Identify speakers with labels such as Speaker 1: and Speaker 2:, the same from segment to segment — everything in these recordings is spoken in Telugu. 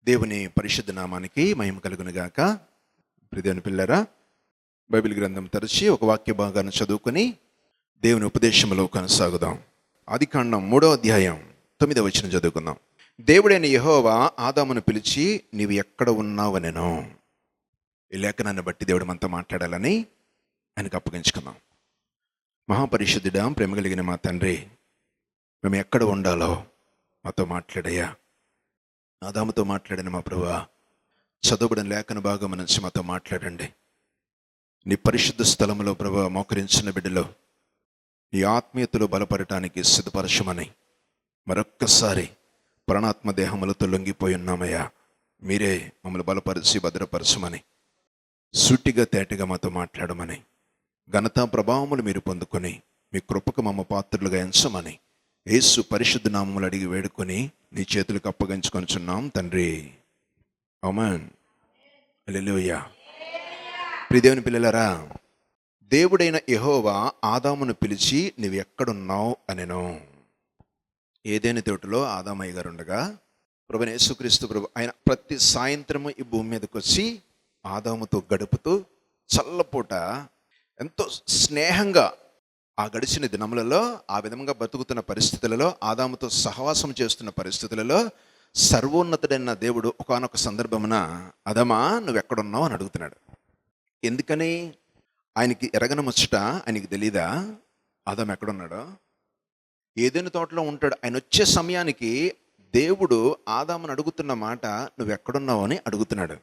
Speaker 1: దేవుని పరిశుద్ధ నామానికి మహిమ కలుగును గాక. ప్రియమైన పిల్లరా, బైబిల్ గ్రంథం తెరచి ఒక వాక్య భాగాన్ని చదువుకొని దేవుని ఉపదేశంలో కొనసాగుదాం. ఆదికాండం 3వ అధ్యాయం 9వ వచనం చదువుకుందాం. దేవుడైన యెహోవా ఆదామును పిలిచి, నీవు ఎక్కడ ఉన్నావనెను. ఈ లేఖనాన్ని బట్టి దేవుడు మనతో మాట్లాడాలని ఆయనకు అప్పగించుకుందాం. మహాపరిశుద్ధుడా, ప్రేమ కలిగిన మా తండ్రి, మేము ఎక్కడ ఉండాలో మాతో మాట్లాడయ్యా. ఆదాముతో మాట్లాడిన మా ప్రభువా, చదువుబడిన లేఖన భాగం నుంచి మాతో మాట్లాడండి. నీ పరిశుద్ధ స్థలంలో ప్రభువా మోకరించిన బిడ్డలో నీ ఆత్మీయతలో బలపడటానికి సిద్ధపరచమని మరొక్కసారి ప్రాణాత్మ దేహములతో లొంగిపోయి ఉన్నామయ్యా. మీరే మమ్మల్ని బలపరిచి భద్రపరచమని, సూటిగా తేటగా మాతో మాట్లాడమని, ఘనతా ప్రభావములు మీరు పొందుకొని మీ కృపకు మమ్మ పాత్రలుగా ఎంచమని యేసు పరిశుద్ధ నామములు అడిగి వేడుకొని నీ చేతులకు అప్పగించుకొనిచున్నాం తండ్రి. ఆమేన్. హల్లెలూయా. ప్రియ దేవుని పిల్లలారా, దేవుడైన యెహోవా ఆదామును పిలిచి, నీవు ఎక్కడున్నావు అనెను. ఏదైనా తోటలో ఆదామయ్య గారు ఉండగా ప్రభువైన యేసుక్రీస్తు ప్రభు ఆయన ప్రతి సాయంత్రము ఈ భూమి మీదకి వచ్చి ఆదాముతో గడుపుతూ చల్లపూట ఎంతో స్నేహంగా ఆ గడిచిన దినములలో ఆ విధంగా బతుకుతున్న పరిస్థితులలో, ఆదాముతో సహవాసం చేస్తున్న పరిస్థితులలో సర్వోన్నతుడైన దేవుడు ఒకానొక సందర్భమున, ఆదామా నువ్వెక్కడున్నావు అని అడుగుతున్నాడు. ఎందుకని? ఆయనకి ఎరగన ముచ్చట ఆయనకి తెలీదా ఆదాము ఎక్కడున్నాడో? ఏదైనా తోటలో ఉంటాడు. ఆయన వచ్చే సమయానికి దేవుడు ఆదామును అడుగుతున్న మాట, నువ్వెక్కడున్నావు అని అడుగుతున్నాడు.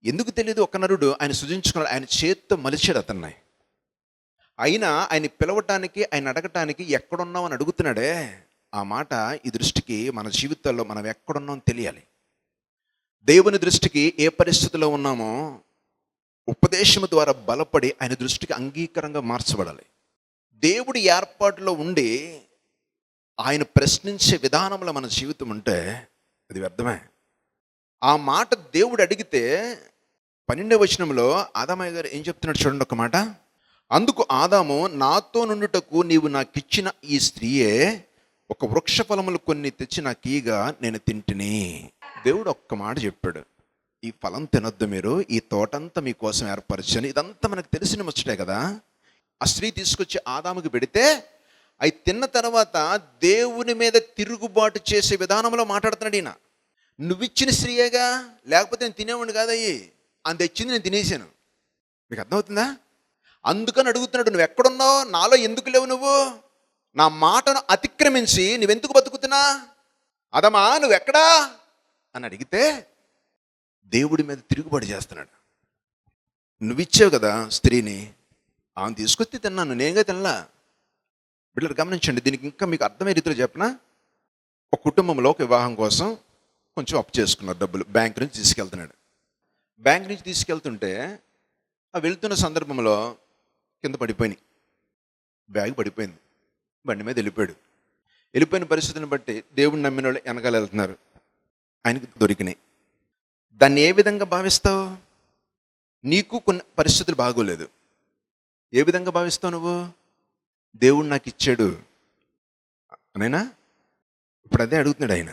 Speaker 1: ఎందుకు తెలియదు? ఒక నరుడు ఆయన సృజించుకున్నాడు, ఆయన చేత్తో మలిచాడు అతన్ని. అయినా ఆయన పిలవటానికి, ఆయన అడగటానికి ఎక్కడున్నావు అని అడుగుతున్నాడే, ఆ మాట ఈ దృష్టికి మన జీవితాల్లో మనం ఎక్కడున్నాం తెలియాలి. దేవుని దృష్టికి ఏ పరిస్థితిలో ఉన్నామో ఉపదేశము ద్వారా బలపడి ఆయన దృష్టికి అంగీకారంగా మార్చబడాలి. దేవుడి ఏర్పాటులో ఉండి ఆయన ప్రశ్నించే విధానంలో మన జీవితం ఉంటే అది వ్యర్థమే. ఆ మాట దేవుడు అడిగితే 12వ వచనంలో ఆదామయ్య గారు ఏం చెప్తున్నాడు చూడండి ఒక మాట. అందుకు ఆదాము, నాతో నుండుటకు నీవు నాకిచ్చిన ఈ స్త్రీయే ఒక వృక్ష ఫలములు కొన్ని తెచ్చి నాకీగా నేను తింటిని. దేవుడు ఒక్క మాట చెప్పాడు, ఈ ఫలం తినొద్దు మీరు, ఈ తోటంతా మీకోసం ఏర్పరచని. ఇదంతా మనకు తెలిసిన ముచ్చటే కదా. ఆ స్త్రీ తీసుకొచ్చి ఆదాముకి పెడితే అవి తిన్న తర్వాత దేవుని మీద తిరుగుబాటు చేసే విధానంలో మాట్లాడుతున్నాడు ఈయన. నువ్విచ్చిన స్త్రీయేగా, లేకపోతే నేను తినేవాడిని కాదయ్యి, అని తెచ్చింది నేను తినేసాను. మీకు అర్థమవుతుందా? అందుకని అడుగుతున్నాడు, నువ్వు ఎక్కడున్నావు, నాలో ఎందుకు లేవు, నువ్వు నా మాటను అతిక్రమించి నువ్వెందుకు బతుకుతున్నా, అదమా నువ్వెక్కడా అని అడిగితే దేవుడి మీద తిరుగుబాటు చేస్తున్నాడు. నువ్విచ్చావు కదా స్త్రీని, ఆమెను తీసుకొచ్చి తిన్నాను, నేనుగా తినలా. బిడ్డలు గమనించండి, దీనికి ఇంకా మీకు అర్థమయ్యే రీతిలో చెప్పనా. ఒక కుటుంబంలో ఒక వివాహం కోసం కొంచెం అప్పు చేసుకున్నారు, డబ్బులు బ్యాంక్ నుంచి తీసుకెళ్తున్నాడు. బ్యాంక్ నుంచి తీసుకెళ్తుంటే ఆ వెళ్తున్న సందర్భంలో కింద పడిపోయినాయి, బ్యాగ్ పడిపోయింది, బండి మీద వెళ్ళిపోయిన పరిస్థితిని బట్టి దేవుడిని నమ్మిన వాళ్ళు వెనకాల వెళ్తున్నారు, ఆయనకు దొరికినాయి. దాన్ని ఏ విధంగా భావిస్తావు? నీకు కొన్ని పరిస్థితులు బాగోలేదు, ఏ విధంగా భావిస్తావు నువ్వు? దేవుడు నాకు ఇచ్చాడు అనేనా? ఇప్పుడు అదే అడుగుతున్నాడు ఆయన.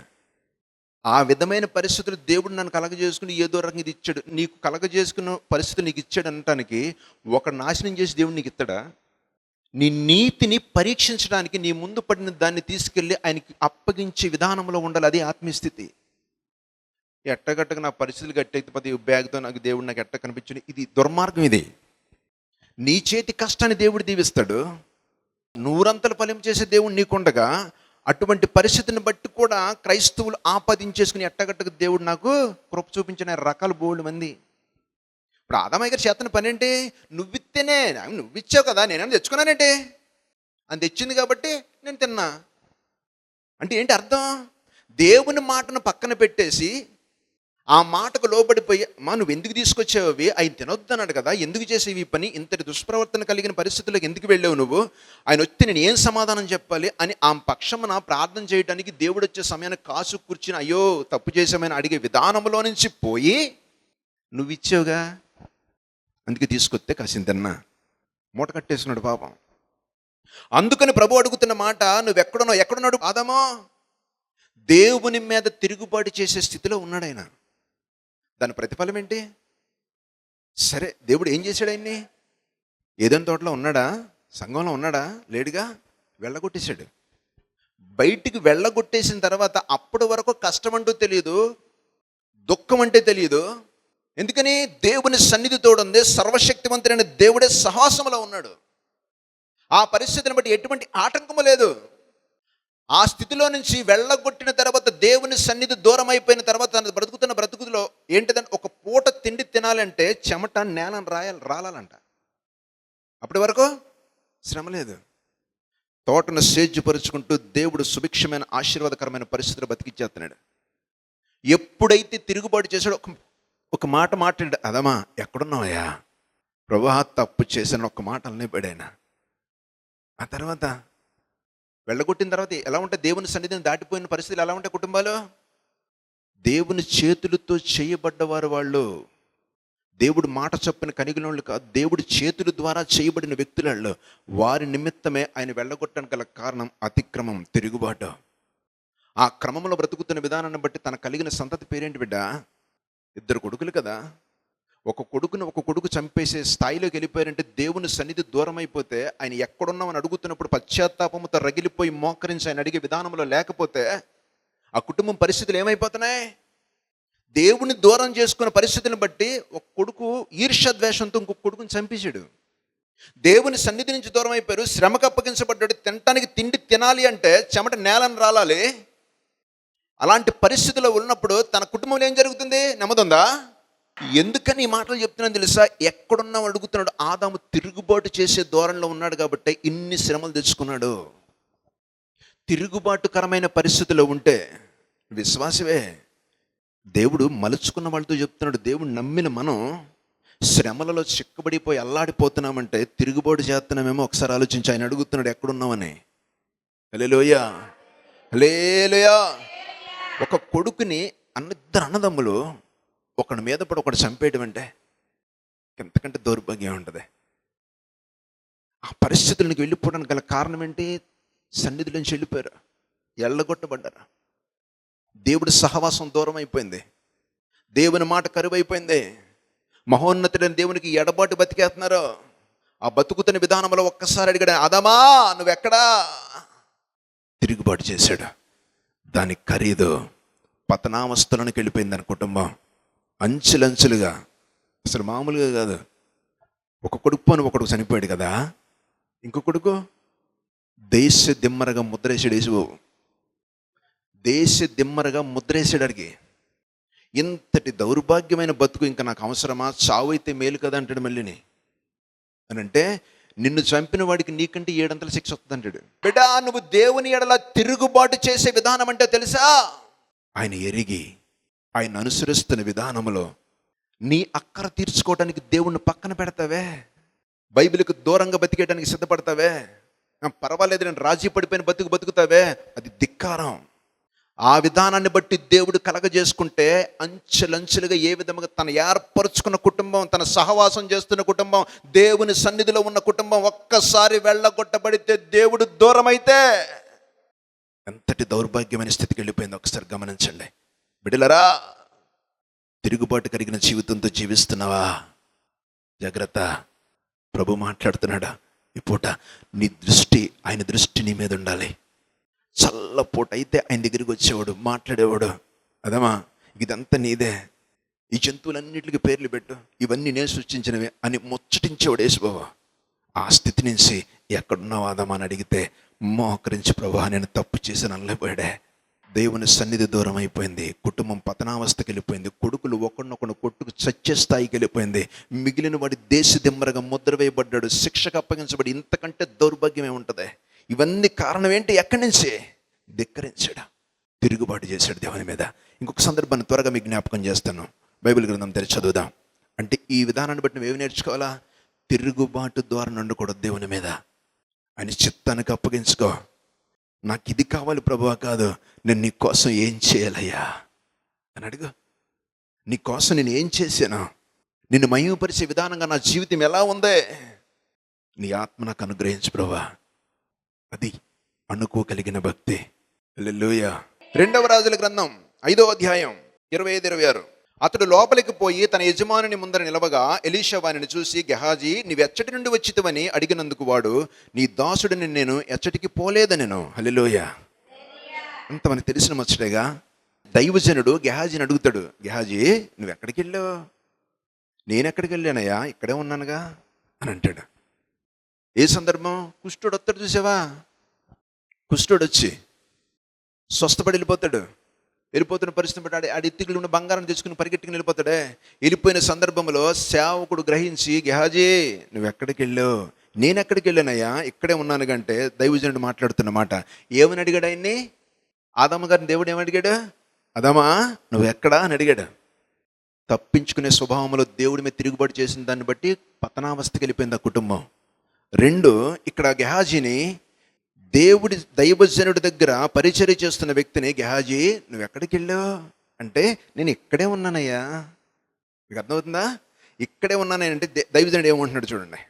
Speaker 1: ఆ విధమైన పరిస్థితులు దేవుడు నన్ను కలగజేసుకుని ఏదో రకంగా ఇది ఇచ్చాడు. నీకు కలగజేసుకున్న పరిస్థితి నీకు ఇచ్చాడు అనటానికి ఒక నాశనం చేసి దేవుడు నీకు ఇస్తాడా? నీ నీతిని పరీక్షించడానికి నీ ముందు పడిన దాన్ని తీసుకెళ్ళి ఆయనకి అప్పగించే విధానంలో ఉండాలి. అది ఆత్మీయ స్థితి. ఎట్టగట్టగా నా పరిస్థితులు గట్టెక్కిపోతే బ్యాగ్తో నాకు దేవుడు నాకు ఎట్ట కనిపించింది, ఇది దుర్మార్గం. ఇది నీ చేతి కష్టాన్ని దేవుడు దీవిస్తాడు. నూరంతలు ఫలం చేసే దేవుడు నీకుండగా అటువంటి పరిస్థితిని బట్టి కూడా క్రైస్తవులు ఆపాదించేసుకుని ఎట్టగట్టకు దేవుడు నాకు కృప చూపించిన రకాల బోల్డ్ మంది. ఇప్పుడు ఆదామయ్య గారు చేతన పని ఏంటి? నువ్విత్తేనే, నువ్విచ్చావు కదా, నేనేమో తెచ్చుకున్నానంటే, అని తెచ్చింది కాబట్టి నేను తిన్నా అంటే ఏంటి అర్థం? దేవుని మాటను పక్కన పెట్టేసి ఆ మాటకు లోబడిపోయి, అమ్మా నువ్వు ఎందుకు తీసుకొచ్చావు అవి, అవి తినొద్దు అన్నాడు కదా, ఎందుకు చేసేవి ఈ పని, ఇంతటి దుష్ప్రవర్తన కలిగిన పరిస్థితుల్లోకి ఎందుకు వెళ్ళావు నువ్వు, ఆయన వస్తే నేను ఏం సమాధానం చెప్పాలి అని ఆ పక్షమున ప్రార్థన చేయడానికి దేవుడు వచ్చే సమయాన్ని కాసు కూర్చుని అయ్యో తప్పు చేసామని అడిగే విధానంలో నుంచి పోయి, నువ్వు ఇచ్చావుగా అందుకే తీసుకొస్తే కాసింత తిన్నా, మూట కట్టేసుకున్నాడు పాపం. అందుకని ప్రభు అడుగుతున్న మాట, నువ్వెక్కడున్నావు, ఎక్కడున్నాడు ఆదామో? దేవుని మీద తిరుగుబాటు చేసే స్థితిలో ఉన్నాడు ఆయన. దాని ప్రతిఫలం ఏంటి? సరే, దేవుడు ఏం చేశాడు ఆయన్ని? ఏదైనా తోటలో ఉన్నాడా? సంఘంలో ఉన్నాడా? లేడుగా. వెళ్ళగొట్టేశాడు. బయటికి వెళ్ళగొట్టేసిన తర్వాత అప్పటి వరకు కష్టం అంటూ తెలియదు, దుఃఖం అంటే తెలియదు. ఎందుకని? దేవుని సన్నిధి తోడుంది, సర్వశక్తివంతుడైన దేవుడే సహాసంలో ఉన్నాడు. ఆ పరిస్థితిని బట్టి ఎటువంటి ఆటంకము లేదు. ఆ స్థితిలో నుంచి వెళ్ళగొట్టిన తర్వాత, దేవుని సన్నిధి దూరం అయిపోయిన తర్వాత, తన బ్రతుకుతున్న బ్రతుకులో ఏంటిదని, ఒక పూట తిండి తినాలంటే చెమట నేలను రాలాలంట. అప్పటి వరకు శ్రమ లేదు. తోటను సేద్యపరుచుకుంటూ దేవుడు సుభిక్షమైన ఆశీర్వాదకరమైన పరిస్థితులు బతికిచ్చేస్తున్నాడు. ఎప్పుడైతే తిరుగుబాటు చేశాడో ఒక మాట మాట్లాడాడు, అదమా ఎక్కడున్నావయ్యా, ప్రభువా తప్పు చేసిన ఒక్క మాట అల్లిపోయాడైనా. ఆ తర్వాత వెళ్ళగొట్టిన తర్వాత ఎలా ఉంటే, దేవుని సన్నిధిని దాటిపోయిన పరిస్థితులు ఎలా ఉంటాయి కుటుంబాలు? దేవుని చేతులతో చేయబడ్డవారు వాళ్ళు. దేవుడు మాట చొప్పున కనిగినోళ్ళు కాదు, దేవుడి చేతుల ద్వారా చేయబడిన వ్యక్తులలో. వారి నిమిత్తమే ఆయన వెళ్ళగొట్టడానికి గల కారణం అతిక్రమం, తిరుగుబాటు. ఆ క్రమంలో బ్రతుకుతున్న విధానాన్ని బట్టి తన కలిగిన సంతతి పేరేంటి బిడ్డ? 2 కొడుకులు కదా. ఒక కొడుకు చంపేసే స్థాయిలోకి వెళ్ళిపోయారంటే, దేవుని సన్నిధి దూరం అయిపోతే, ఆయన ఎక్కడున్నామని అడుగుతున్నప్పుడు పశ్చాత్తాపంతో రగిలిపోయి మోకరించి ఆయన అడిగే విధానంలో లేకపోతే ఆ కుటుంబం పరిస్థితులు ఏమైపోతున్నాయి? దేవుని దూరం చేసుకున్న పరిస్థితిని బట్టి ఒక కొడుకు ఈర్ష్యద్వేషంతో ఇంకొక కొడుకుని చంపేశాడు. దేవుని సన్నిధి నుంచి దూరం అయిపోయారు, శ్రమకు అప్పగించబడ్డాడు. తినటానికి తిండి తినాలి అంటే చెమట నేలను రాలాలి. అలాంటి పరిస్థితిలో ఉన్నప్పుడు తన కుటుంబంలో ఏం జరుగుతుంది? నెమ్మదుందా? ఎందుకని ఈ మాటలు చెప్తున్నాను తెలుసా? ఎక్కడున్నా అడుగుతున్నాడు. ఆదాము తిరుగుబాటు చేసే ధోరణిలో ఉన్నాడు కాబట్టి ఇన్ని శ్రమలు తెచ్చుకున్నాడు. తిరుగుబాటుకరమైన పరిస్థితిలో ఉంటే విశ్వాసవే. దేవుడు మలుచుకున్న వాళ్ళతో చెప్తున్నాడు, దేవుడు నమ్మిన మనం శ్రమలలో చిక్కబడిపోయి అల్లాడిపోతున్నామంటే తిరుగుబాటు చేస్తున్నామేమో. ఒకసారి ఆలోచించి ఆయన అడుగుతున్నాడు, ఎక్కడున్నామని. హల్లెలూయా, హల్లెలూయా. ఒక కొడుకుని ఇద్దరు అన్నదమ్ములు ఒకడి మీద పడి ఒకడు చంపేయడం అంటే ఎంతకంటే దౌర్భాగ్యం ఉంటుంది. ఆ పరిస్థితులకు వెళ్ళిపోవడానికి గల కారణం ఏంటి? సన్నిధి నుంచి వెళ్ళిపోయారు, ఎళ్ళగొట్టబడ్డారు. దేవుడి సహవాసం దూరం అయిపోయింది, దేవుని మాట కరువైపోయింది. మహోన్నతుడైన దేవునికి ఎడబాటు బతికేస్తున్నారు. ఆ బతుకుతున్న విధానంలో ఒక్కసారి అడిగాడు, ఆదామా నువ్వెక్కడా? తిరుగుబాటు చేశాడు. దాని ఖరీదు పతనావస్థలోనికి వెళ్ళిపోయింది దాని కుటుంబం. అంచెలంచెలుగా, అసలు మామూలుగా కాదు. ఒక కొడుకు ఒకడు చనిపోయాడు కదా, ఇంకో కొడుకు దేశ దిమ్మరగా ముద్రేసాడు. యేసుబాబు దేశ దిమ్మరగా ముద్రేసాడు. అడిగి ఇంతటి దౌర్భాగ్యమైన బతుకు ఇంకా నాకు అవసరమా? చావు అయితే మేలు కదా అంటాడు మళ్ళీని. అని అంటే, నిన్ను చంపిన వాడికి నీకంటే 7 అంతల శిక్ష వస్తుంది అంటాడు. బిడ్డా, నువ్వు దేవుని ఎడల తిరుగుబాటు చేసే విధానం అంటే తెలుసా? ఆయన ఎరిగి ఆయన అనుసరిస్తున్న విధానంలో నీ అక్కర తీర్చుకోవడానికి దేవుణ్ణి పక్కన పెడతావే, బైబిల్కి దూరంగా బతికేయడానికి సిద్ధపడతావే, పర్వాలేదు నేను రాజీ పడిపోయిన బతుకుతావే, అది ధిక్కారం. ఆ విధానాన్ని బట్టి దేవుడు కలగజేసుకుంటే అంచెలంచెలుగా ఏ విధంగా తన ఏర్పరుచుకున్న కుటుంబం, తన సహవాసం చేస్తున్న కుటుంబం, దేవుని సన్నిధిలో ఉన్న కుటుంబం ఒక్కసారి వెళ్ళగొట్టబడితే, దేవుడు దూరమైతే ఎంతటి దౌర్భాగ్యమైన స్థితికి వెళ్ళిపోయింది ఒకసారి గమనించండి. బిడ్డలారా, తిరుగుబాటు కలిగిన జీవితంతో జీవిస్తున్నావా? జాగ్రత్త. ప్రభు మాట్లాడుతున్నాడా ఈ పూట? నీ దృష్టి, ఆయన దృష్టి నీ మీద ఉండాలి. చల్లపూట అయితే ఆయన దగ్గరికి వచ్చేవాడు, మాట్లాడేవాడు, అదమా ఇదంతా నీదే, ఈ జంతువులన్నిటికీ పేర్లు పెట్టు, ఇవన్నీ నేను సృష్టించినవే అని ముచ్చటించేవాడు యేసుబాబు. ఆ స్థితి నుంచి ఎక్కడున్నావు ఆదామా అని అడిగితే, మోకరించి ప్రభా నేను తప్పు చేసి నల్లపోయాడే. దేవుని సన్నిధి దూరం అయిపోయింది, కుటుంబం పతనావస్థకి వెళ్ళిపోయింది, కొడుకులు ఒకరినొకరు కొట్టుకు చచ్చే స్థాయికి వెళ్ళిపోయింది, మిగిలిన వాడి దేశ దిమ్మరగా ముద్ర వేయబడ్డాడు, శిక్షకు అప్పగించబడి. ఇంతకంటే దౌర్భాగ్యం ఏముంటుంది? ఇవన్నీ కారణం ఏంటి? ఎక్కడి నుంచి? ధిక్కరించాడు, తిరుగుబాటు చేశాడు దేవుని మీద. ఇంకొక సందర్భాన్ని త్వరగా మీకు జ్ఞాపకం చేస్తాను. బైబిల్ గ్రంథం తెరిచి చదువుదాం. అంటే ఈ విధానాన్ని బట్టి నువ్వేమి నేర్చుకోవాలా? తిరుగుబాటు ద్వారా ఉండకూడదు దేవుని మీద. ఆయన చిత్తానికి అప్పగించుకో. నాకు ఇది కావాలి ప్రభువా కాదు, నేను నీ కోసం ఏం చేయాలయ్యా అని అడుగు. నీ కోసం నేను ఏం చేశాను? నిన్ను మహిమపరిచే విధానంగా నా జీవితం ఎలా ఉందే? నీ ఆత్మ నాకు అనుగ్రహించు ప్రభువా. అది అనుకోగలిగిన భక్తి. హల్లెలూయా. రెండవ రాజుల గ్రంథం 5వ అధ్యాయం 25-26. అతడు లోపలికి పోయి తన యజమానుని ముందర నిలవగా ఎలీషా వానిని చూసి, గెహాజీ, నీవెచ్చటి నుండి వచ్చితివని అడిగినందుకు వాడు, నీ దాసుడిని నేను ఎచ్చటికి పోలేదనెను. హల్లెలూయా. అంత మనకు తెలిసిన ముచ్చటేగా. దైవజనుడు గెహాజీని అడుగుతాడు, గెహాజీ నువ్వెక్కడికి వెళ్ళావు? నేనెక్కడికి వెళ్ళానయ్యా, ఇక్కడే ఉన్నానుగా అని అంటాడు. ఏ సందర్భం? కుష్ఠుడు వస్తాడు చూసావా, కుష్ఠుడు వచ్చి స్వస్థపడి వెళ్ళిపోతున్న పరిస్థితి బట్టి ఆడి ఎత్తికలు ఉన్న బంగారం తెచ్చుకుని పరిగెట్టుకుని వెళ్ళిపోతాడే. వెళ్ళిపోయిన సందర్భంలో సేవకుడు గ్రహించి, గెహాజీ నువ్వు ఎక్కడికి వెళ్ళావు? నేను ఎక్కడికి వెళ్ళానయ్యా, ఇక్కడే ఉన్నాను అంటే దైవజనుడు మాట్లాడుతున్నమాట. ఏమని అడిగాడు ఆయన్ని? ఆదాము గారిని దేవుడు ఏమడిగాడు? అదామా నువ్వు ఎక్కడా అని అడిగాడు. తప్పించుకునే స్వభావంలో దేవుడి మీద తిరుగుబాటు చేసిన దాన్ని బట్టి పతనావస్థకి వెళ్ళిపోయింది ఆ కుటుంబం. 2, ఇక్కడ గెహాజీని దేవుడి దైవజనుడి దగ్గర పరిచర్య చేస్తున్న వ్యక్తిని, గెహాజీ నువ్వు ఎక్కడికి వెళ్ళావు అంటే, నేను ఇక్కడే ఉన్నానయ్యా. మీకు అర్థమవుతుందా? ఇక్కడే ఉన్నానని అంటే దైవజనుడు ఏమంటున్నాడు చూడండి.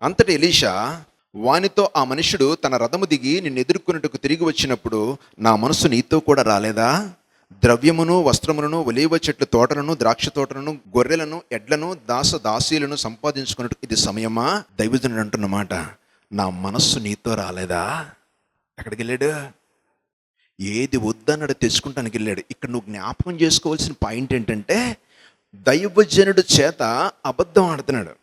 Speaker 1: అంతటి ఎలీషా వానితో, ఆ మనుషుడు తన రథము దిగి నిన్ను ఎదుర్కొన్నట్టుకు తిరిగి వచ్చినప్పుడు నా మనసు నీతో కూడా రాలేదా? ద్రవ్యమును, వస్త్రములను, ఒలీవ చెట్ల తోటలను, ద్రాక్ష తోటలను, గొర్రెలను, ఎడ్లను, దాసీలను సంపాదించుకున్నట్టు ఇది సమయమా? దైవజనుడు అంటున్నమాట, నా మనస్సు నీతో రాలేదా? ఎక్కడికి వెళ్ళాడు? ఏది వద్దన్నాడు తెచ్చుకుంటానికి వెళ్ళాడు. ఇక్కడ నువ్వు జ్ఞాపకం చేసుకోవాల్సిన పాయింట్ ఏంటంటే, దైవజనుడు చేత అబద్ధం ఆడుతున్నాడు.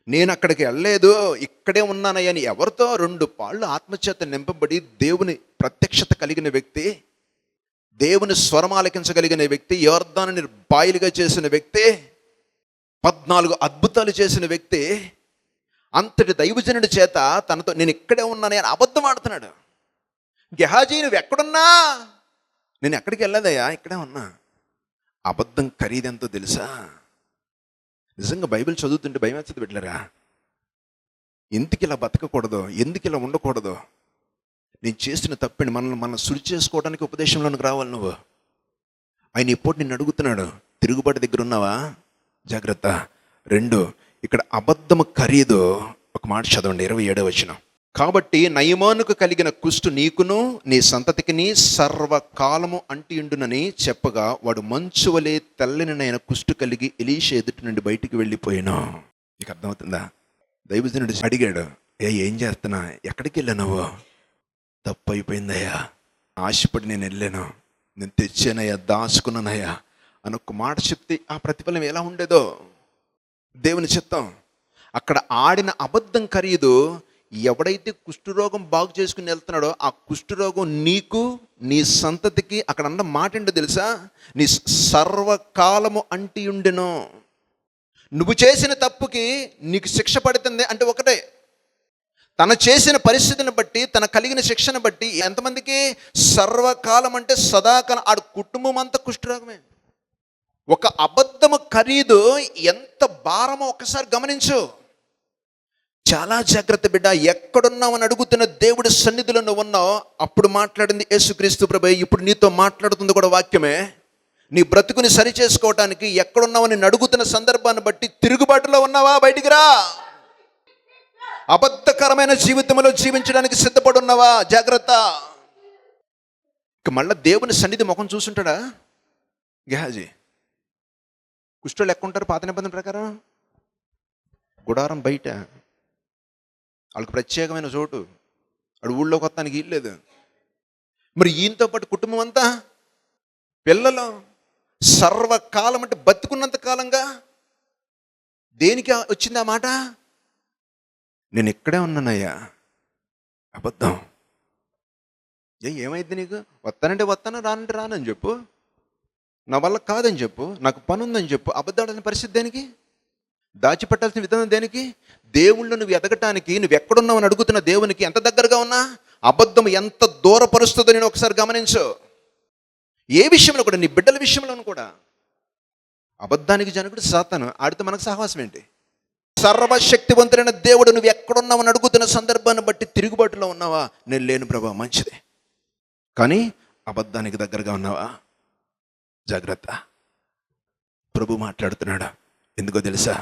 Speaker 1: నేను అక్కడికి వెళ్ళలేదు, ఇక్కడే ఉన్నానయ్యని. ఎవరితో? 2 పాళ్ళు ఆత్మచేత నింపబడి దేవుని ప్రత్యక్షత కలిగిన వ్యక్తి, దేవుని స్వరం ఆలకించగలిగిన వ్యక్తి, యోర్దానుని బాయిలుగా చేసిన వ్యక్తి, 14 అద్భుతాలు చేసిన వ్యక్తి, అంతటి దైవజనుడి చేత తనతో నేను ఇక్కడే ఉన్నాను అని అబద్ధం ఆడుతున్నాడు. గెహాజీ నువ్వు ఎక్కడున్నా? నేను ఎక్కడికి వెళ్ళదయ్యా, ఇక్కడే ఉన్నా. అబద్ధం ఖరీదెంతో తెలుసా? నిజంగా బైబిల్ చదువుతుంటే భయం వచ్చేది బిడ్డలారా. ఎందుకు ఇలా బతకకూడదు, ఎందుకు ఇలా ఉండకూడదు? నేను చేసిన తప్పండి, మనం శుద్ధి చేసుకోవడానికి ఉపదేశంలోనికి రావాలి నువ్వు. ఆయన ఇప్పుడు నిన్ను అడుగుతున్నాడు, తిరుగుబాటు దగ్గర ఉన్నావా? జాగ్రత్త. 2, ఇక్కడ అబద్ధము ఖరీదు. ఒక మాట చదవండి, 27వ వచనం. కాబట్టి నయమానుకు కలిగిన కుష్టు నీకును నీ సంతతికిని సర్వకాలము అంటియుండునని చెప్పగా, వాడు మంచు వలె తెల్లనినైన కుష్టు కలిగి ఎలీషా ఎదుటి నుండి బయటికి వెళ్ళిపోయాను. నీకు అర్థమవుతుందా? దైవజనుడు అడిగాడు, ఏం చేస్తున్నా, ఎక్కడికి వెళ్ళావు? తప్పు అయిపోయిందయ్యా, ఆశపడి నేను వెళ్ళాను, నేను తెచ్చానయ్యా, దాచుకున్నానయ్యా అని ఒక మాట చెప్తే ఆ ప్రతిఫలం ఎలా ఉండేదో దేవుని చిత్తం. అక్కడ ఆడిన అబద్ధం ఖరీదు. ఎవడైతే కుష్ఠరోగం బాగు చేసుకుని వెళ్తున్నాడో ఆ కుష్ఠరోగం నీకు, నీ సంతతికి, అక్కడ అన్న మాట ఏంటో తెలుసా? నీ సర్వకాలము అంటి ఉండెను. నువ్వు చేసిన తప్పుకి నీకు శిక్ష పడుతుంది అంటే ఒకటే, తన చేసిన పరిస్థితిని బట్టి, తన కలిగిన శిక్షను బట్టి ఎంతమందికి? సర్వకాలం అంటే సదాకాలం. ఆడు కుటుంబం అంతా కుష్ఠరోగమే. ఒక అబద్ధము ఖరీదు ఎంత భారమో ఒకసారి గమనించు. చాలా జాగ్రత్త బిడ్డ. ఎక్కడున్నావని అడుగుతున్న దేవుడి సన్నిధిలో నువ్వు ఉన్నావు. అప్పుడు మాట్లాడింది యేసుక్రీస్తు ప్రభువే, ఇప్పుడు నీతో మాట్లాడుతుంది కూడా వాక్యమే. నీ బ్రతుకుని సరి చేసుకోవటానికి ఎక్కడున్నావని అడుగుతున్న సందర్భాన్ని బట్టి తిరుగుబాటులో ఉన్నావా? బయటికి రా. అబద్ధకరమైన జీవితంలో జీవించడానికి సిద్ధపడి ఉన్నావా? జాగ్రత్త. ఇక మళ్ళీ దేవుని సన్నిధి ముఖం చూసుంటాడా గెహాజీ? కుష్ఠులు ఎక్కడ ఉంటారు పాత నిబంధన ప్రకారం? గుడారం బయట, వాళ్ళకి ప్రత్యేకమైన చోటు. వాడు ఊళ్ళోకి వస్తానికి ఇల్లేదు. మరి ఈయనతో పాటు కుటుంబం అంతా, పిల్లలు, సర్వకాలం అంటే బతుకున్నంత కాలంగా దేనికి వచ్చింది ఆ మాట? నేను ఇక్కడే ఉన్నానయ్యా. అబద్ధం. ఏమైంది నీకు? వస్తానంటే వస్తాను, రానంటే రానని చెప్పు. నా వల్ల కాదని చెప్పు, నాకు పని ఉందని చెప్పు. అబద్ధాడని పరిస్థితి దేనికి? దాచిపెట్టాల్సిన విధానం దేనికి? దేవుళ్ళు నువ్వు ఎదగటానికి, నువ్వు ఎక్కడున్నావని అడుగుతున్న దేవునికి ఎంత దగ్గరగా ఉన్నా అబద్ధం ఎంత దూరపరుస్తుందో నేను ఒకసారి గమనించు. ఏ విషయంలో కూడా, నీ బిడ్డల విషయంలోనూ కూడా. అబద్ధానికి జనకుడు సాతాను, ఆడితే మనకు సహవాసం ఏంటి? సర్వశక్తివంతుడైన దేవుడు నువ్వు ఎక్కడున్నావని అడుగుతున్న సందర్భాన్ని బట్టి తిరుగుబాటులో ఉన్నావా? నేను లేను ప్రభా, మంచిదే. కానీ అబద్ధానికి దగ్గరగా ఉన్నావా? జాగ్రత్త. ప్రభు మాట్లాడుతున్నాడు. ఎందుకో తెలుసా?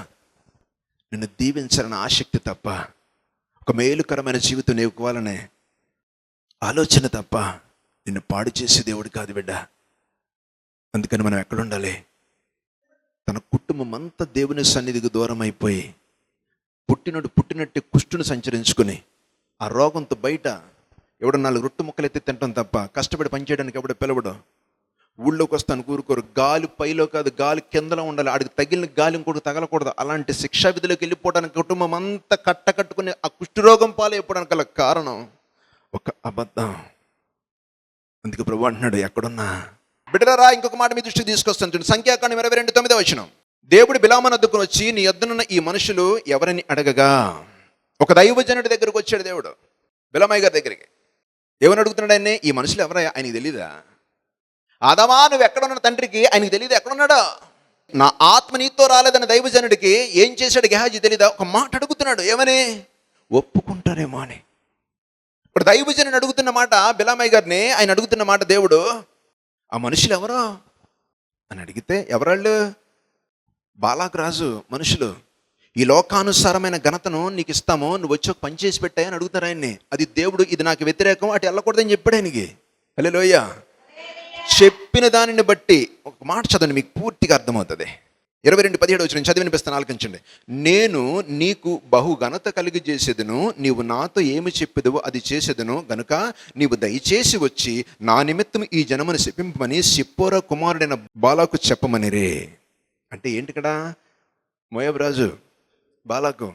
Speaker 1: నిన్ను దీవించాలన్న ఆసక్తి తప్ప, ఒక మేలుకరమైన జీవితం నీకు ఇవ్వాలనే ఆలోచన తప్ప నిన్ను పాడు చేసే దేవుడు కాదు బిడ్డ. అందుకని మనం ఎక్కడుండాలి? తన కుటుంబం అంతా దేవుని సన్నిధికి దూరం అయిపోయి పుట్టినట్టు కుష్టును సంచరించుకుని ఆ రోగంతో బయట ఎవడో 4 రొట్టె ముక్కలు ఎత్తి తింటాం తప్ప కష్టపడి పనిచేయడానికి ఎవడో పిలవడం. ఊళ్ళోకి వస్తాను కూరుకోరు. గాలి పైలో కాదు, గాలి కిందలో ఉండాలి. ఆడికి తగిలిన గాలి ఇంకోటి తగలకూడదు. అలాంటి శిక్షా విధిలోకి వెళ్ళిపోవడానికి కుటుంబం అంతా కట్టుకుని ఆ కుష్ఠరోగం పాలైపోవడానికి గల కారణం ఒక అబద్ధం. అందుకే ప్రభు అంటున్నాడు, ఎక్కడున్నా బిడ్డలారా, ఇంకొక మాట మీ దృష్టికి తీసుకొస్తాను చూడండి. సంఖ్యాకాండం 22:9 దేవుడు బిలామును వద్దకు వచ్చి, నీ యొద్దనున్న ఈ మనుషులు ఎవరని అడగగా, ఒక దైవజనుడి దగ్గరకు వచ్చాడు దేవుడు బిలామయ్య గారి దగ్గరికి. ఏమని అడుగుతున్నాడు ఆయన్ని? ఈ మనుషులు ఎవరయ్యా? ఆయనకి తెలీదా? ఆదామా, నువ్వు ఎక్కడున్న తండ్రికి ఆయనకి తెలీదా ఎక్కడున్నాడా? నా ఆత్మ నీతో రాలేదన్న దైవజనుడికి ఏం చేశాడు గెహాజీ తెలీదా? ఒక మాట అడుగుతున్నాడు, ఏమని? ఒప్పుకుంటారేమో అని. ఇప్పుడు దైవజనుడు అడుగుతున్న మాట బిలామయ్య గారిని, ఆయన అడుగుతున్న మాట దేవుడు, ఆ మనుషులు ఎవరో అని అడిగితే, ఎవరాళ్ళు? బాలాకు రాజు మనుషులు. ఈ లోకానుసారమైన ఘనతను నీకు ఇస్తాము, నువ్వు వచ్చి ఒక పని చేసి పెట్టాయని అడుగుతారు ఆయన్ని. అది దేవుడు ఇది నాకు వ్యతిరేకం, అటు వెళ్ళకూడదని చెప్పాడు ఆయనకి. హల్లెలూయా. చెప్పిన దానిని బట్టి ఒక మాట చదవండి, మీకు పూర్తిగా అర్థమవుతుంది. 22:17 చదివి వినిపిస్తాను, ఆలకించండి. నేను నీకు బహు ఘనత కలిగి చేసేదను, నీవు నాతో ఏమి చెప్పేదవో అది చేసేదను గనుక నీవు దయచేసి వచ్చి నా నిమిత్తం ఈ జనమును శపింపమని సిప్పోరా కుమారుడైన బాలాకు చెప్పమనిరే. అంటే ఏంటి ఇక్కడ? మోయాబు రాజు బాలాకు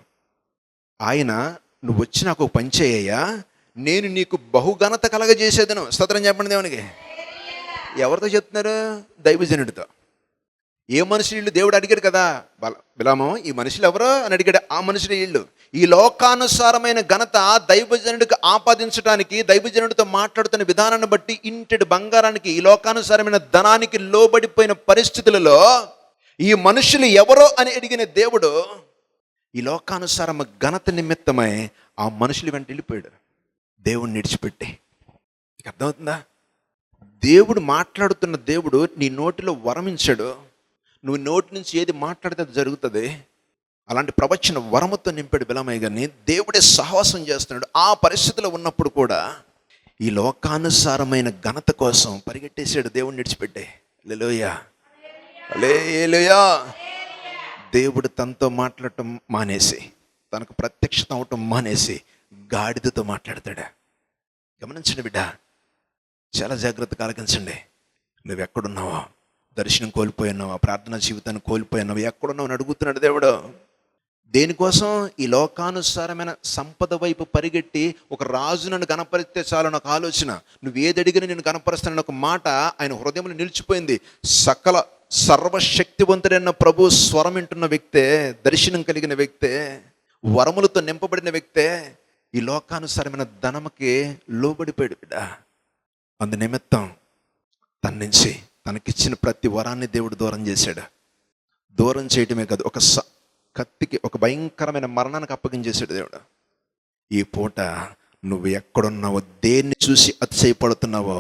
Speaker 1: ఆయన, నువ్వు వచ్చి నాకు ఒక పని చేయ్యా, నేను నీకు బహుఘనత కలగజేసేదను. స్తోత్రం చెప్పండి దేవునికి. ఎవరితో చెప్తున్నారు? దైవజనుడితో. ఏ మనుషులు వీళ్ళు? దేవుడు అడిగాడు కదా బిలాము, ఈ మనుషులు ఎవరో అని అడిగాడు. ఆ మనుషులు వీళ్ళు. ఈ లోకానుసారమైన ఘనత దైవజనుడికి ఆపాదించడానికి, దైవజనుడితో మాట్లాడుతున్న విధానాన్ని బట్టి ఇంటి బంగారానికి, ఈ లోకానుసారమైన ధనానికి లోబడిపోయిన పరిస్థితులలో ఈ మనుషులు ఎవరో అని అడిగిన దేవుడు ఈ లోకానుసారం ఘనత నిమిత్తమై ఆ మనుషులు వెంట వెళ్ళిపోయాడు, దేవుడిని విడిచిపెట్టి. నీకు అర్థమవుతుందా? దేవుడు మాట్లాడుతున్న దేవుడు నీ నోటిలో వరమించాడు. నువ్వు నోటి నుంచి ఏది మాట్లాడితే అది జరుగుతుంది. అలాంటి ప్రవచన వరముతో నింపాడు బిలామయ్య గారిని. దేవుడే సహవాసం చేస్తున్నాడు. ఆ పరిస్థితిలో ఉన్నప్పుడు కూడా ఈ లోకానుసారమైన ఘనత కోసం పరిగెట్టేసాడు, దేవుడిని విడిచిపెట్టే. హల్లెలూయా, హల్లెలూయా. దేవుడు తనతో మాట్లాడటం మానేసి, తనకు ప్రత్యక్షత అవటం మానేసి గాడిదతో మాట్లాడతాడు. గమనించండి బిడ్డ, చాలా జాగ్రత్తగా ఆలకించండి. నువ్వు ఎక్కడున్నావో, దర్శనం కోల్పోయినావా, ప్రార్థనా జీవితాన్ని కోల్పోయినావా, ఎక్కడున్నావు అని అడుగుతున్నాడు దేవుడు. దేనికోసం? ఈ లోకానుసారమైన సంపద వైపు పరిగెట్టి ఒక రాజు నన్ను కనపరిస్తే చాలు నాకు ఆలోచన. నువ్వు ఏది అడిగినా నేను కనపరుస్తానని ఒక మాట ఆయన హృదయంలో నిలిచిపోయింది. సకల సర్వశక్తివంతుడైన ప్రభు స్వరం వింటున్న వ్యక్తే, దర్శనం కలిగిన వ్యక్తే, వరములతో నింపబడిన వ్యక్తే ఈ లోకానుసారమైన ధనముకి లోబడిపోయాడు బిడ్డ. అందు నిమిత్తం తన నుంచి తనకిచ్చిన ప్రతి వరాన్ని దేవుడు దూరం చేశాడు. దూరం చేయటమే కాదు, ఒక కత్తికి, ఒక భయంకరమైన మరణానికి అప్పగించేశాడు దేవుడు. ఈ పూట నువ్వు ఎక్కడున్నావో, దేన్ని చూసి అతిశయపడుతున్నావో,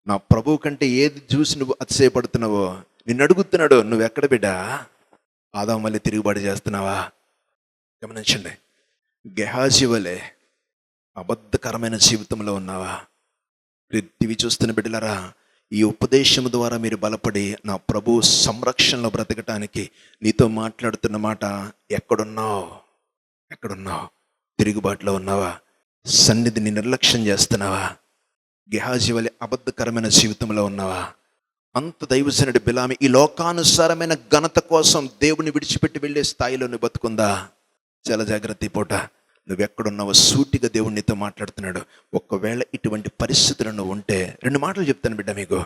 Speaker 1: నా ప్రభువు కంటే ఏది చూసి నువ్వు అతిశయపడుతున్నావో నిన్ను అడుగుతున్నాడు, నువ్వు ఎక్కడ బిడ్డా? ఆదాము మళ్ళీ తిరుగుబాటు చేస్తున్నావా? గమనించండి, గెహాజీ వలె అబద్ధకరమైన జీవితంలో ఉన్నావా? టీవీ చూస్తున్న బిడ్డలారా, ఈ ఉపదేశం ద్వారా మీరు బలపడి నా ప్రభు సంరక్షణలో బ్రతకటానికి నీతో మాట్లాడుతున్న మాట, ఎక్కడున్నావు? ఎక్కడున్నావు? తిరుగుబాటులో ఉన్నావా? సన్నిధిని నిర్లక్ష్యం చేస్తున్నావా? గెహాజీ వలె అబద్ధకరమైన జీవితంలో ఉన్నావా? అంత దైవజనుడి బిలామి ఈ లోకానుసారమైన ఘనత కోసం దేవుని విడిచిపెట్టి వెళ్ళే స్థాయిలో నువ్వు బతుకుందా? చాలా జాగ్రత్త. ఈ పూట నువ్వెక్కడున్నావో సూటిగా దేవుడు నీతో మాట్లాడుతున్నాడు. ఒకవేళ ఇటువంటి పరిస్థితులు నువ్వు ఉంటే 2 మాటలు చెప్తాను బిడ్డ, మీకు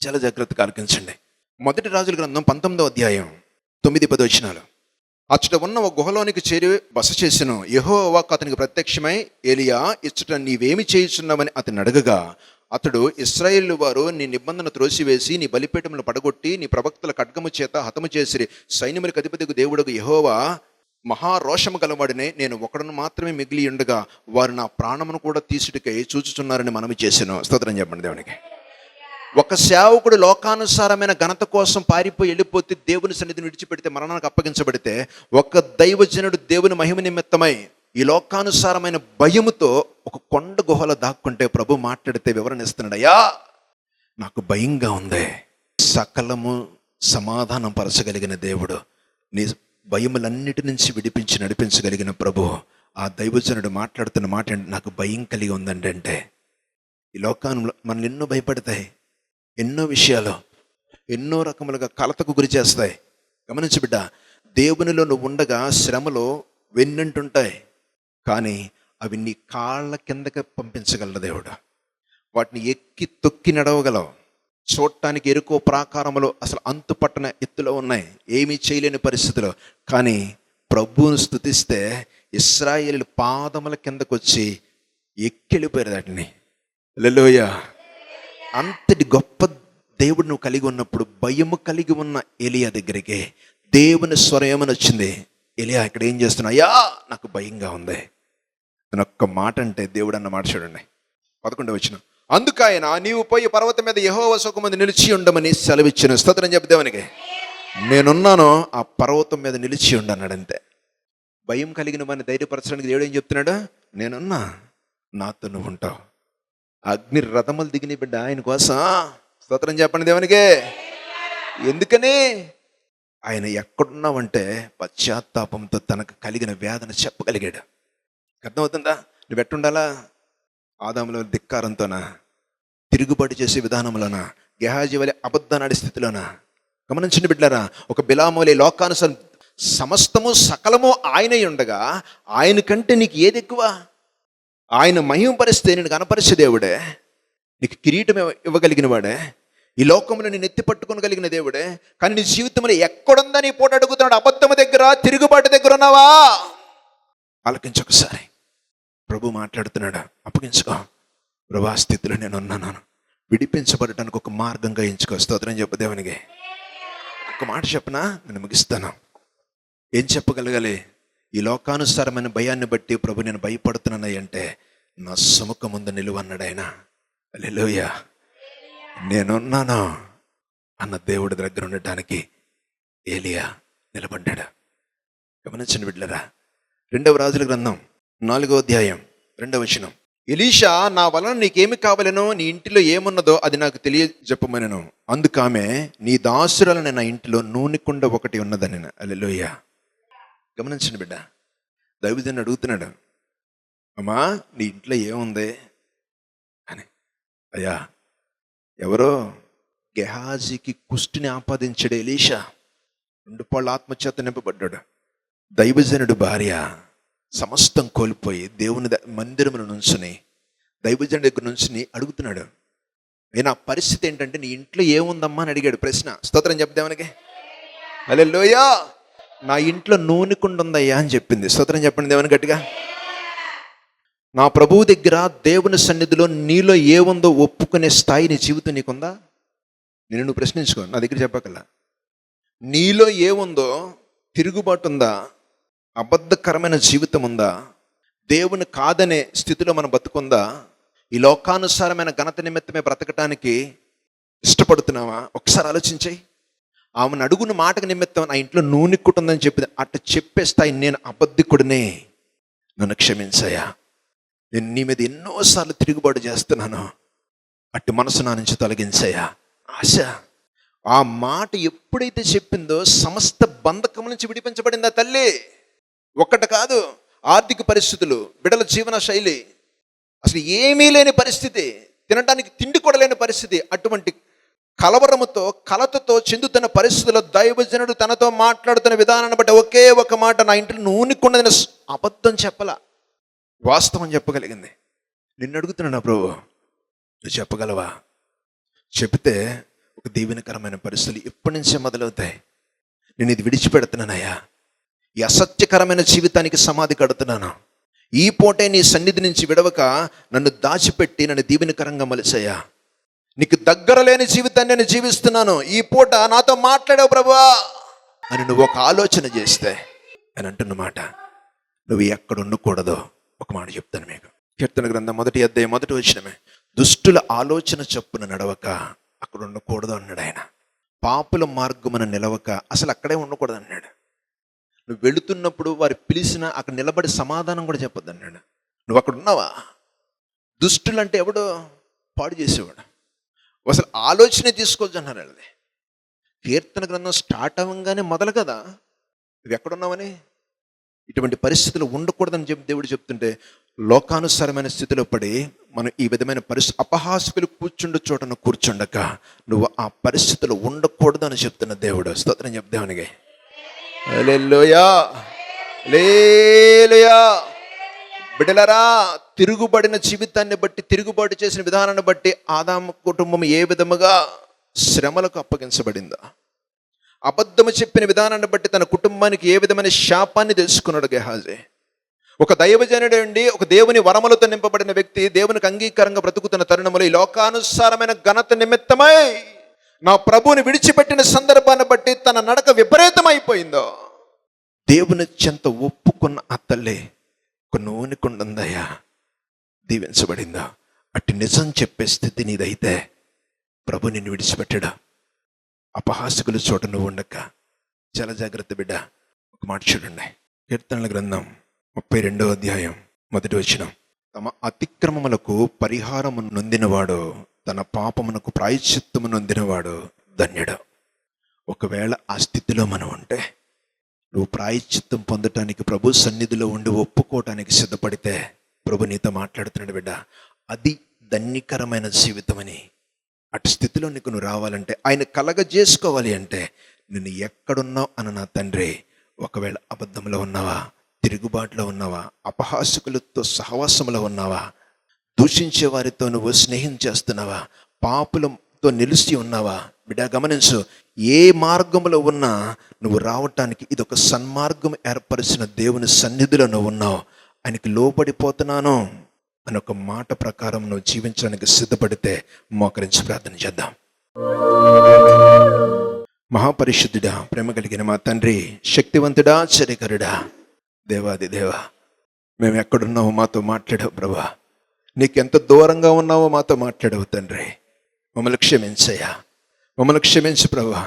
Speaker 1: చాలా జాగ్రత్తగా ఆలకించండి. 1 రాజుల గ్రంథం 19వ అధ్యాయం 9-10 అచ్చట ఉన్న ఒక గుహలోనికి చేరి బస చేసెను. యెహోవా అతనికి ప్రత్యక్షమై, ఏలియా, ఇచ్చట నీవేమి చేయుచున్నావని అతన్ని అడగగా, అతడు, ఇశ్రాయేలు వారు నీ నిబంధన త్రోసివేసి నీ బలిపీఠములను పడగొట్టి నీ ప్రవక్తల ఖడ్గము చేత హతము చేసిరి. సైన్యములకు అధిపతికి దేవుడకు యెహోవా మహారోషము గలవాడినే, నేను ఒకడును మాత్రమే మిగిలి ఉండగా వారు నా ప్రాణమును కూడా తీసుటికై చూచుచున్నారని మనవి చేశాను. స్తోత్రం చెప్పండి దేవునికి. ఒక సేవకుడు లోకానుసారమైన ఘనత కోసం పారిపోయి వెళ్ళిపోతే, దేవుని సన్నిధిని విడిచిపెడితే, మరణానికి అప్పగించబడితే, ఒక దైవజనుడు దేవుని మహిమ నిమిత్తమై ఈ లోకానుసారమైన భయముతో ఒక కొండ గుహలో దాక్కుంటే ప్రభు మాట్లాడితే వివరణ ఇస్తున్నాడు. అయ్యా, నాకు భయంగా ఉంది. సకలము సమాధానం పరచగలిగిన దేవుడు, నీ భయములన్నిటి నుంచి విడిపించి నడిపించగలిగిన ప్రభు, ఆ దైవజనుడు మాట్లాడుతున్న మాట నాకు భయం కలిగి ఉందండి. అంటే ఈ లోకంలో మనల్ని ఎన్నో భయపడతాయి, ఎన్నో విషయాలు ఎన్నో రకములుగా కలతకు గురి చేస్తాయి. గమనించు బిడ్డ, దేవునిలో నువ్వు ఉండగా శ్రమలో వెన్నంటుంటాయి, కానీ అవి నీ కాళ్ళ కిందకి పంపించగలడు దేవుడు. వాటిని ఎక్కి తొక్కి నడవగలవు. చూడటానికి ఎరుకో ప్రాకారములో అసలు అంతు పట్టణ ఎత్తులో ఉన్నాయి, ఏమీ చేయలేని పరిస్థితిలో. కానీ ప్రభువును స్తుతిస్తే ఇశ్రాయేలు పాదముల కిందకు వచ్చి ఎక్కెళ్ళిపోయారు వాటిని. హల్లెలూయా. అంతటి గొప్ప దేవుడు నువ్వు కలిగి ఉన్నప్పుడు, భయము కలిగి ఉన్న ఎలియా దగ్గరికి దేవుని స్వరమని వచ్చింది. ఎలియా ఇక్కడ ఏం చేస్తున్నా? అయ్యా నాకు భయంగా ఉంది అని ఒక్క మాట అంటే దేవుడు అన్న మాట చూడండి. 11వ వచనం. అందుకైన నీవు పోయి పర్వతం మీద యెహోవా సముఖమందు నిలిచి ఉండమని సెలవిచ్చిన. స్తోత్రం చెప్పు దేవునికి. నేనున్నాను, ఆ పర్వతం మీద నిలిచి ఉండన్నాడు. అంతే. భయం కలిగిన వాడిని ధైర్యపరచడానికి దేవుడు ఏం చెప్తున్నాడు? నేనున్నా, నాతో నువ్వు ఉంటావు. అగ్ని రథములు దిగిన బిడ్డ ఆయన కోసం. స్తోత్రం చెప్పండి దేవునికి. ఎందుకని? ఆయన ఎక్కడున్నావంటే పశ్చాత్తాపంతో తనకు కలిగిన వేదన చెప్పగలిగాడు. అర్థమవుతుందా? నువ్వు ఎట్టుండాలా? ఆదాములో ధిక్కారంతోనా, తిరుగుబాటు చేసే విధానంలోనా, గెహాజీ వలె అబద్ధానాడి స్థితిలోనా? గమనించండి బిడ్డలారా, ఒక బిలామోలే లోకానుసారం సమస్తము సకలము ఆయనై ఉండగా ఆయన కంటే నీకు ఏది ఎక్కువ? ఆయన మహిమపరిస్తే నేను కనపరిచే దేవుడే, నీకు కిరీటం ఇవ్వగలిగిన వాడే, ఈ లోకంలో నేను ఎత్తి పట్టుకోగలిగిన దేవుడే. కానీ నీ జీవితంలో ఎక్కడుందా నీ పోటు అడుగుతున్నాడు? అబద్ధము దగ్గర, తిరుగుబాటు దగ్గర ఉన్నావా? ఆలకించొకసారి. ప్రభు మాట్లాడుతున్నాడు, అప్పగించుకో. ప్రభా స్థితిలో నేను ఉన్నాను, విడిపించబడటానికి ఒక మార్గంగా ఎంచుకో. స్తోత్రం చెప్పు దేవునికి. ఒక మాట చెప్పనా, నేను ముగిస్తాను. ఏం చెప్పగలగాలి? ఈ లోకానుసారమైన భయాన్ని బట్టి ప్రభు నేను భయపడుతున్నాను అంటే నా సముఖం ముందు నిలువన్నాడు ఆయన. హల్లెలూయా. నేనున్నాను అన్న దేవుడి దగ్గర ఉండటానికి ఏలియా నిలబడ్డాడు. గమనించండి బిడ్డలారా, 2వ రాజుల గ్రంథం 4వ అధ్యాయం 2వ వచనం. ఎలీషా, నా వలన నీకేమి కావాలనో, నీ ఇంటిలో ఏమున్నదో అది నాకు తెలియజెప్పమనెను. అందుకామె, నీ దాసురాలని నా ఇంటిలో నూనె కుండ ఒకటి ఉన్నదని. హల్లెలూయా. గమనించండి బిడ్డ, దైవజనుడు అడుగుతున్నాడు, అమ్మా నీ ఇంట్లో ఏముంది అని. అయ్యా, ఎవరో గెహాజీకి కుష్టిని ఆపాదించాడు ఎలీషా. 2 పాళ్ళ ఆత్మచేత నింపబడ్డాడు. దైవజనుడు భార్య సమస్తం కోల్పోయి దేవుని మందిరమును నుంచుని, దైవజనుడి దగ్గర నుంచుని అడుగుతున్నాడు. అయినా పరిస్థితి ఏంటంటే, నీ ఇంట్లో ఏముందమ్మా అని అడిగాడు. ప్రశ్న. స్తోత్రం చెప్దామనికి. హల్లెలూయా. నా ఇంట్లో నూనె కుండ ఉందయ్యా అని చెప్పింది. స్తోత్రం చెప్పండి దేవుని గట్టిగా. నా ప్రభువు దగ్గర దేవుని సన్నిధిలో నీలో ఏముందో ఒప్పుకునే స్థాయి నీ జీవితం నీకుందా? నేను నువ్వు ప్రశ్నించుకో. నా దగ్గర చెప్పకల్లా. నీలో ఏముందో? తిరుగుబాటు ఉందా? అబద్ధకరమైన జీవితం ఉందా? దేవుని కాదనే స్థితిలో మనం బతుకుందా? ఈ లోకానుసారమైన ఘనత నిమిత్తమే బ్రతకటానికి ఇష్టపడుతున్నావా? ఒకసారి ఆలోచించాయి. ఆమెను అడుగున మాటకు నిమిత్తం నా ఇంట్లో నూనె కుట్టుందని చెప్పింది. అట్ట చెప్పే స్థాయి నేను అబద్ధికుడినే, నన్ను క్షమించాయా, నేను నీ మీద ఎన్నోసార్లు తిరుగుబాటు చేస్తున్నాను, అట్టి మనసు నా నుంచి తొలగించాయా. ఆశ. ఆ మాట ఎప్పుడైతే చెప్పిందో సమస్త బంధకం నుంచి విడిపించబడిందా తల్లి. ఒక్కటి కాదు, ఆర్థిక పరిస్థితులు, బిడ్డల జీవన శైలి, అసలు ఏమీ లేని పరిస్థితి, తినడానికి తిండి కూడా లేని పరిస్థితి. అటువంటి కలవరముతో కలతతో చెందుతున్న పరిస్థితుల్లో దైవజనుడు తనతో మాట్లాడుతున్న విధానాన్ని బట్టి ఒకే ఒక మాట, నా ఇంట్లో నూనె కుండదని అబద్ధం చెప్పలా, వాస్తవం చెప్పగలిగింది. నిన్ను అడుగుతున్నా ప్రభు, నువ్వు చెప్పగలవా? చెప్తే ఒక దీవెనకరమైన పరిస్థితులు ఎప్పటి నుంచే మొదలవుతాయి. నేను ఇది విడిచిపెడుతున్నానయ్యా, ఈ అసత్యకరమైన జీవితానికి సమాధి కడుతున్నాను. ఈ పూటే నీ సన్నిధి నుంచి విడవక నన్ను దాచిపెట్టి నన్ను దీవెనకరంగా మలిసయ్యా. నీకు దగ్గర లేని జీవితాన్ని నేను జీవిస్తున్నాను. ఈ పూట నాతో మాట్లాడావు ప్రభువా అని నువ్వు ఒక ఆలోచన చేస్తే అని అంటున్నమాట, నువ్వు ఎక్కడ ఉండకూడదో ఒక మాట చెప్తాను మీకు. కీర్తన గ్రంథం 1వ అధ్యాయం 1వ వచనమే. దుష్టుల ఆలోచన చొప్పున నడవక అక్కడ ఉండకూడదు అన్నాడు ఆయన. పాపుల మార్గమున నిలవక అసలు అక్కడే ఉండకూడదు అన్నాడు. నువ్వు వెళుతున్నప్పుడు వారు పిలిచినా అక్కడ నిలబడి సమాధానం కూడా చెప్పొద్దు అన్నాడు. నువ్వు అక్కడ ఉన్నావా? దుష్టులు అంటే ఎవడో? పాడు చేసేవాడు. అసలు ఆలోచనే తీసుకోవచ్చు అన్నారు వాళ్ళది. కీర్తన గ్రంథం స్టార్ట్ అవ్వగానే మొదలు కదా, నువ్వు ఎక్కడున్నావని, ఇటువంటి పరిస్థితులు ఉండకూడదని చెప్పి దేవుడు చెప్తుంటే, లోకానుసారమైన స్థితిలో పడి మనం ఈ విధమైన అపహాస్యులు కూర్చుండు చోటను కూర్చుండక నువ్వు ఆ పరిస్థితులు ఉండకూడదు అని చెప్తున్న దేవుడు. స్తోత్రం చెప్దామనిగా. హల్లెలూయా, హల్లెలూయా. బిడ్డలారా, తిరుగుబడిన జీవితాన్ని బట్టి, తిరుగుబాటు చేసిన విధానాన్ని బట్టి ఆదాము కుటుంబం ఏ విధముగా శ్రమలకు అప్పగించబడిందా, అబద్ధము చెప్పిన విధానాన్ని బట్టి తన కుటుంబానికి ఏ విధమైన శాపాన్ని తెలుసుకున్నాడు గెహాజీ. ఒక దైవజనుడు అండి, ఒక దేవుని వరములతో నింపబడిన వ్యక్తి దేవునికి అంగీకారంగా బ్రతుకుతున్న తరుణములో ఈ లోకానుసారమైన ఘనత నిమిత్తమై నా ప్రభువుని విడిచిపెట్టిన సందర్భాన్ని బట్టి తన నడక విపరీతమైపోయిందో, దేవుని చెంత ఒప్పుకున్న ఆ తల్లి ఒక నూనెకుండుందయ్యా, దీవించబడిందా. అట్టి నిజం చెప్పే స్థితి నీదైతే ప్రభు నిన్ను విడిచిపెట్టడా. అపహాసకుల చోట నువ్వు ఉండక చాలా జాగ్రత్త బిడ్డ. ఒక మాట చూడండి, కీర్తనల గ్రంథం 32వ అధ్యాయం 1వ వచనం. తమ అతిక్రమములకు పరిహారము నొందినవాడు, తన పాపమునకు ప్రాయశ్చిత్తము నొందినవాడు ధన్యుడు. ఒకవేళ ఆ స్థితిలో మనం ఉంటే, నువ్వు ప్రాయశ్చిత్తం పొందటానికి ప్రభు సన్నిధిలో ఉండి ఒప్పుకోవటానికి సిద్ధపడితే ప్రభు నీతో మాట్లాడుతున్నాడు బిడ్డ. అది ధన్యకరమైన జీవితం అని. అటు స్థితిలో నీకు నువ్వు రావాలంటే, ఆయన కలగజేసుకోవాలి అంటే, నిన్ను ఎక్కడున్నావు అన్న నా తండ్రి, ఒకవేళ అబద్ధంలో ఉన్నావా, తిరుగుబాటులో ఉన్నావా, అపహాసకులతో సహవాసంలో ఉన్నావా, దూషించే వారితో నువ్వు స్నేహం చేస్తున్నావా, పాపులతో నిలిచి ఉన్నావా, బిడ్డ గమనించు. ఏ మార్గంలో ఉన్నా నువ్వు రావటానికి ఇదొక సన్మార్గం ఏర్పరిచిన దేవుని సన్నిధిలో నువ్వు ఉన్నావు. ఆయనకి లోబడిపోతున్నాను అని ఒక మాట ప్రకారం నువ్వు జీవించడానికి సిద్ధపడితే మోకరించి ప్రార్థన చేద్దాం. మహాపరిశుద్ధుడా, ప్రేమ కలిగిన మా తండ్రి, శక్తివంతుడా, ఆశ్చర్యకరుడా, దేవాది దేవా, మేము ఎక్కడున్నావో మాతో మాట్లాడావు ప్రభా. నీకెంత దూరంగా ఉన్నావో మాతో మాట్లాడావు తండ్రి. మమ్మల్ని క్షమించయ్యా, మమ్మల్ని క్షమించు ప్రభా.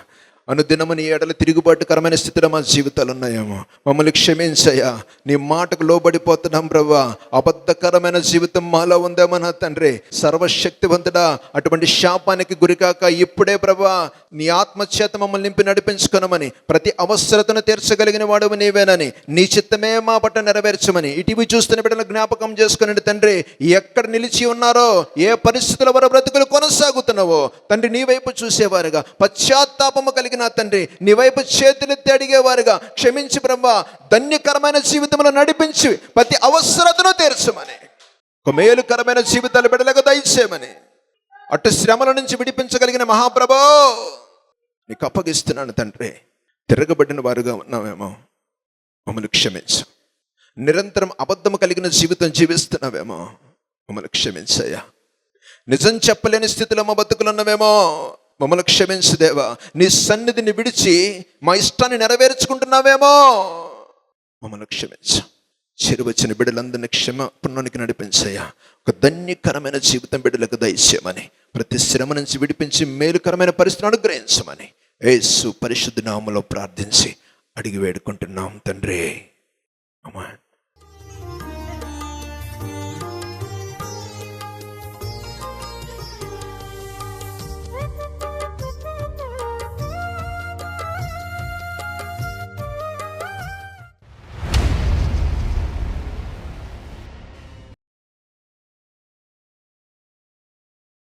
Speaker 1: అనుదినము నీ ఎడల తిరుగుబాటుకరమైన స్థితిలో మా జీవితాలు ఉన్నాయేమో, మమ్మల్ని క్షమించయ్యా. నీ మాటకు లోబడిపోతున్నాం ప్రభా. అబద్ధకరమైన జీవితం మాలో ఉందేమో నా తండ్రి. సర్వశక్తివంతుడా, అటువంటి శాపానికి గురికాక ఇప్పుడే ప్రభా నీ ఆత్మచేత మమ్మల్ని నింపి నడిపించుకొనమని, ప్రతి అవసరతను తీర్చగలిగిన వాడు నీవేనని, నీ చిత్తమే మా పట్ల నెరవేర్చమని ఇటీవీ చూస్తున్న బిడ్డలు జ్ఞాపకం చేసుకుని తండ్రి, ఎక్కడ నిలిచి ఉన్నారో, ఏ పరిస్థితుల వారు బ్రతుకులు కొనసాగుతున్నావో తండ్రి, నీ వైపు చూసేవారుగా, పశ్చాత్తాపము కలిగిన తండ్రి నీ వైపు చేతులెత్తి అడిగేవారుగా క్షమించి బ్రహ్మ, ధన్యకరమైన జీవితంలో నడిపించి ప్రతి అవసరతను తీర్చమని, ఒక మేలుకరమైన జీవితాలు బిడ్డలకు దయచేయమని, అటు శ్రమల నుంచి విడిపించగలిగిన మహాప్రభో నీకు అప్పగిస్తున్నాను తండ్రి. తిరగబడిన వారుగా ఉన్నామేమో, మమ్మల్ని క్షమించు. నిరంతరం అబద్ధము కలిగిన జీవితం జీవిస్తున్నావేమో, మమ్మల్ని క్షమించయ్యా. నిజం చెప్పలేని స్థితిలో మా బతుకులున్నామేమో, మమ్మల్ని క్షమించు దేవా. నీ సన్నిధిని విడిచి మా ఇష్టాన్ని నెరవేర్చుకుంటున్నావేమో, మమ్మల్ని క్షమించు. చెరువచ్చిన బిడ్డలందరినీ క్షమాపణలోనికి నడిపించయ్యా. ఒక ధన్యకరమైన జీవితం బిడ్డలకు దయచేయమని, ప్రతి శ్రమ నుంచి విడిపించి మేలుకరమైన పరిస్థితిని అనుగ్రహించమని యేసు పరిశుద్ధ నామములో ప్రార్థించి అడిగి వేడుకుంటున్నాం తండ్రి. ఆమేన్.